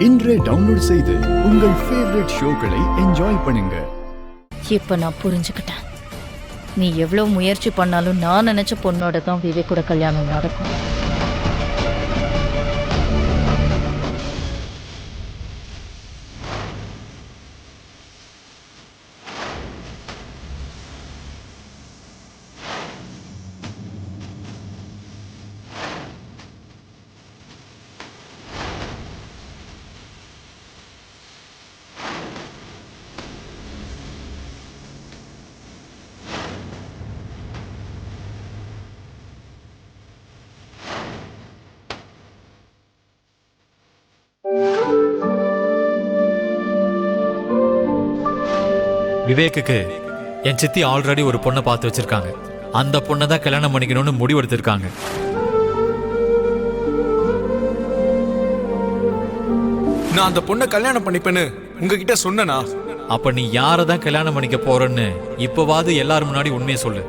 இன்றே டவுன்லோட் செய்து உங்கள் ஃபேவரட் ஷோக்களை என்ஜாய் பண்ணுங்க. இப்ப நான் புரிஞ்சுக்கிட்டேன். நீ எவ்வளவு முயற்சி பண்ணாலும் நான் நினைச்ச பொண்ணோட தான் விவேக்கோட கல்யாணம் நடக்கும். விவேக்குக்கு என் சித்தி ஆல்ரெடி ஒரு பொண்ணை பார்த்து வச்சிருக்காங்க. அந்த பொண்ணை தான் கல்யாணம் பண்ணிக்கணும்னு முடிவெடுத்திருக்காங்க. நான் அந்த பொண்ணை கல்யாணம் பண்ணிப்பேன்னு உங்ககிட்ட சொன்னனா? அப்ப நீ யாரை தான் கல்யாணம் பண்ணிக்க போறன்னு இப்பவாது எல்லாரும் முன்னாடி உண்மையை சொல்லு.